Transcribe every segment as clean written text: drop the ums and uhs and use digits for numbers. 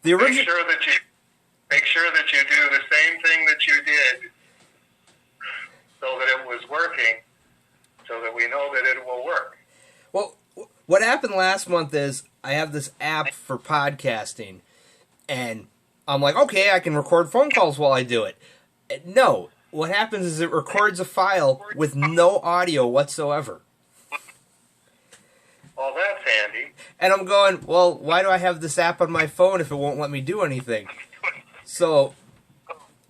The original. Make sure that you do the same thing that you did, so that it was working, so that we know that it will work. Well, what happened last month is I have this app for podcasting, and I'm like, okay, I can record phone calls while I do it. No, what happens is it records a file with no audio whatsoever. Well, that's handy. And I'm going, well, why do I have this app on my phone if it won't let me do anything? So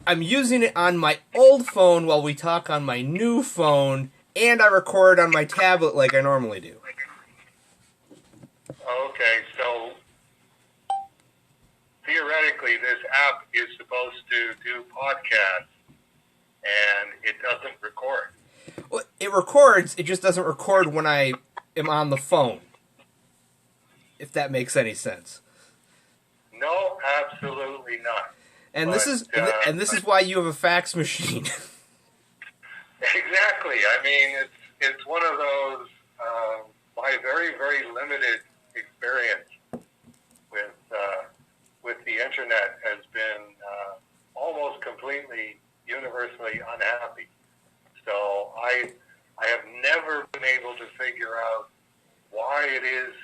I'm using it on my old phone while we talk on my new phone, and I record on my tablet like I normally do. Okay, so theoretically this app is supposed to do podcasts, and it doesn't record. Well, it records, it just doesn't record when I am on the phone, if that makes any sense. No, absolutely not. And this is why you have a fax machine. Exactly. I mean, it's one of those. My very, very limited experience with the internet has been almost completely universally unhappy. So I have never been able to figure out why it is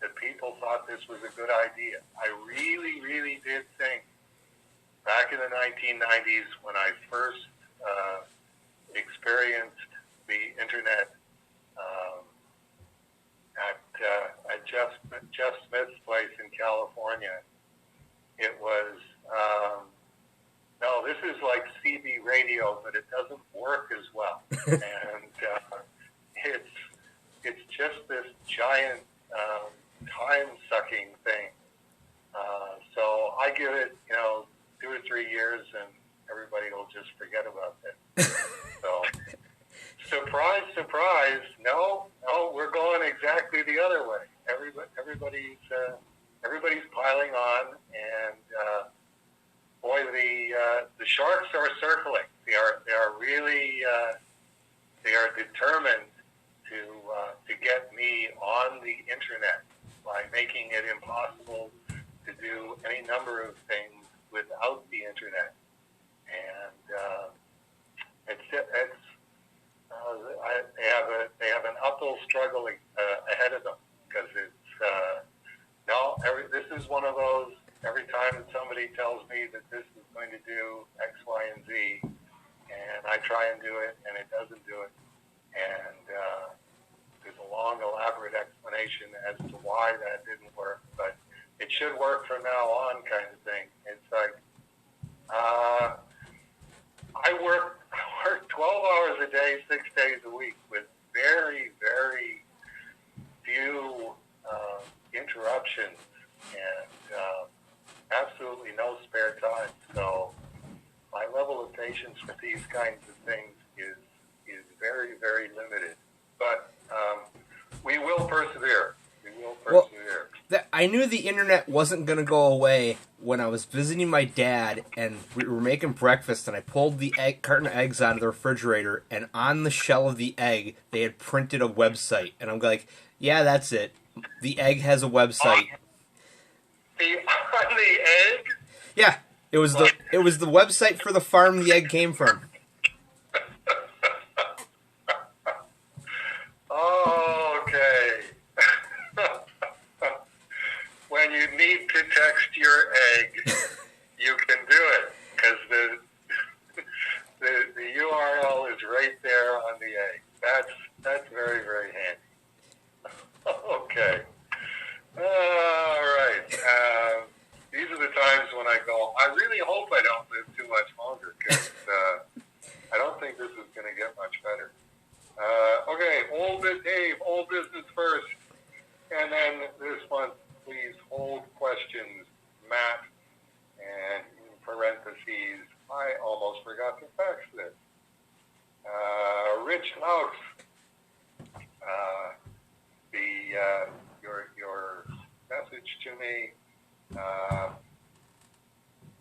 that people thought this was a good idea. I really, really did think back in the 1990s when I first experienced the internet at Jeff Smith's place in California. It was no, this is like CB radio, but it doesn't work as well, and it's just this giant time-sucking thing. So I give it, 2 or 3 years, and everybody will just forget about it. So, surprise, surprise, no, we're going exactly the other way. Everybody's piling on, and boy, the sharks are circling. They are really they are determined to get me on the internet by making it impossible to do any number of things without the internet, and they have an uphill struggle ahead of them, because this is one of those. Every time that somebody tells me that this is going to do X, Y, and Z, and I try and do it, and it doesn't do it, and there's a long, elaborate explanation as to why that didn't work, but it should work from now on, kind of thing. It's like I work 12 hours a day, 6 days a week, with very, very few interruptions and absolutely no spare time. So my level of patience with these kinds of things is very, very limited. But we will persevere. Well, I knew the internet wasn't going to go away when I was visiting my dad, and we were making breakfast, and I pulled the carton of eggs out of the refrigerator, and on the shell of the egg, they had printed a website. And I'm like, yeah, that's it. The egg has a website. On the egg? Yeah, it was the website for the farm the egg came from. Okay. When you need to text your egg, you can do it, because the URL is right there on the egg. That's very, very handy. Okay. All right. These are the times when I go, I really hope I don't live too much longer, because I don't think this is going to get much better. Okay, Dave, old business first. And then this month, please hold questions, Matt, and in parentheses, I almost forgot to fax this. Rich Laux, your message to me,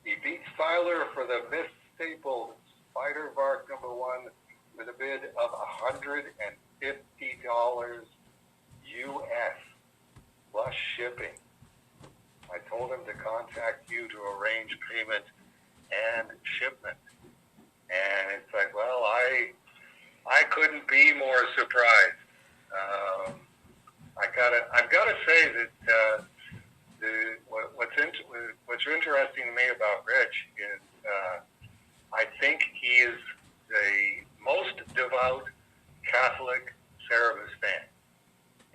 he beat Filer for the Miss Staple Spider-Vark #1 with a bid of $150 US plus shipping. I told told him to contact you to arrange payment and shipment. And it's like, well, I couldn't be more surprised. I've gotta say that what's interesting to me about Rich is I think he is the most devout Catholic Cerebus fan,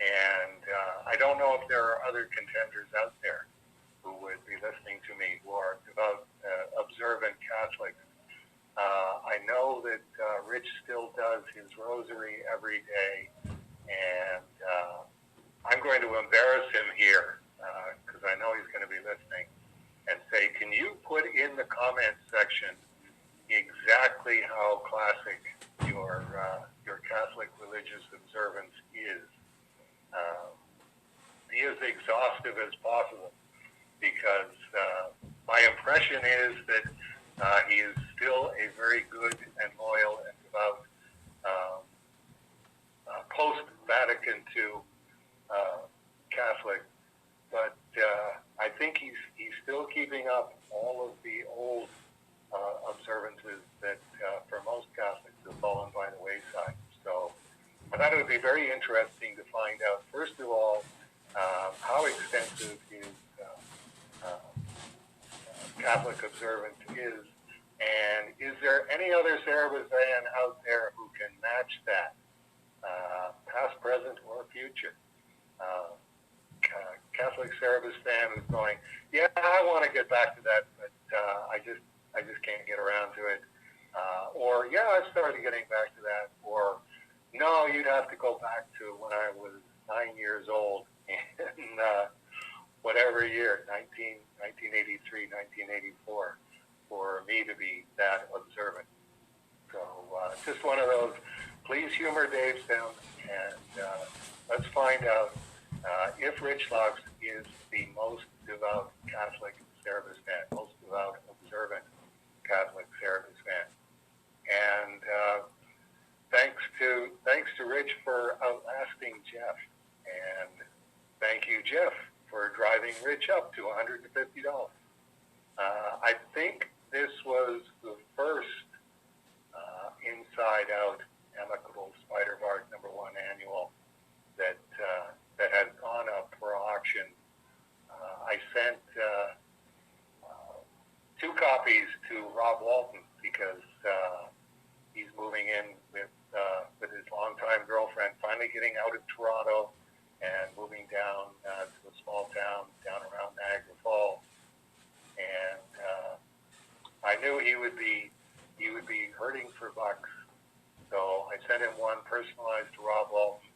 and I don't know if there are other contenders out there who would be listening to me who are devout, observant Catholics. I know that Rich still does his rosary every day, and I'm going to embarrass him here because I know he's going to be listening and say, can you put in the comments section exactly how classic your Catholic religious observance is? Be as exhaustive as possible, because my impression is that he is still a very good and loyal and devout post-Vatican II Catholic, but I think he's still keeping up all of the old observances that for most Catholics have fallen by the wayside. So I thought it would be very interesting to find out, first of all, how extensive his Catholic observance is, and is there any other Cerebus fan out there who can match that, past, present, or future? Catholic Cerebus fan who's going, yeah, I want to get back to that, but I just can't get around to it. Or, yeah, I started getting back to that. Or, no, you'd have to go back to when I was 9 years old in whatever year, 1983, 1984, for me to be that observant. So just one of those, please humor Dave's down, and let's find out if Rich Lux is the most devout Catholic Cerebus fan, most devout observant Catholic Cerebus fan. And thanks to Rich for outlasting Jeff, and thank you, Jeff, for driving Rich up to $150. I think this was the first Inside Out Amicable Spider-Vark #1 annual that has gone up for auction. I sent 2 copies to Rob Walton because he's moving in with his longtime girlfriend, finally getting out of Toronto and moving down to a small town down around Niagara Falls. And I knew he would be hurting for bucks, so I sent him one personalized to Rob Walton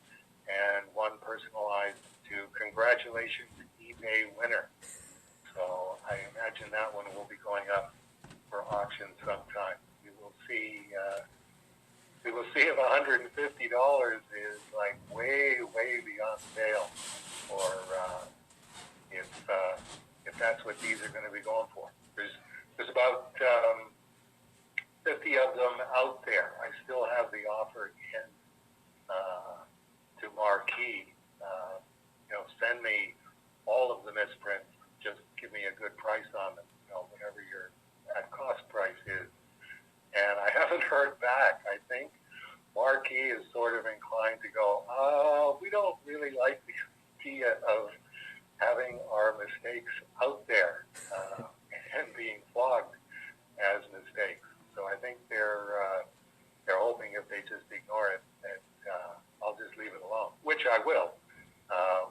and one personalized to congratulations eBay winner. So I imagine that one will be going up for auction sometime. We will see. We will see if $150 is like way beyond sale, or if that's what these are going to be going for. There's about 50 of them out there. I still have the offer in to Marquee. Send me all of the misprints. Just give me a good price on them. Whatever your at cost price is. And I haven't heard back. I think Marquee is sort of inclined to go, we don't really like the idea of having our mistakes out there and being flogged as mistakes. So I think they're hoping if they just ignore it, that I'll just leave it alone, which I will,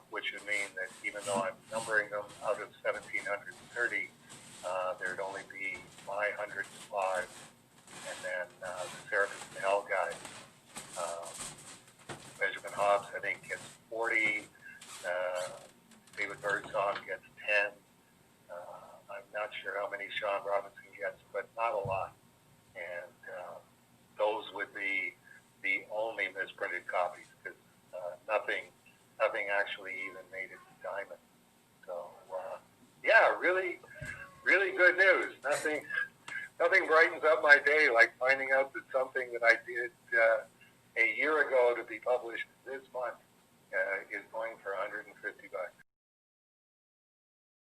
which would mean that even though I'm numbering them out of 1,730, there'd only be my 105, and then the Cerebus to Hell guy. Benjamin Hobbs, I think, gets 40. David Birdsong gets 10. I'm not sure how many Sean Robinson gets, but not a lot. And those would be the only misprinted copies, because nothing actually even made it to Diamond. So, yeah, really good news. Nothing brightens up my day like finding out that something that I did a year ago to be published this month is going for $150.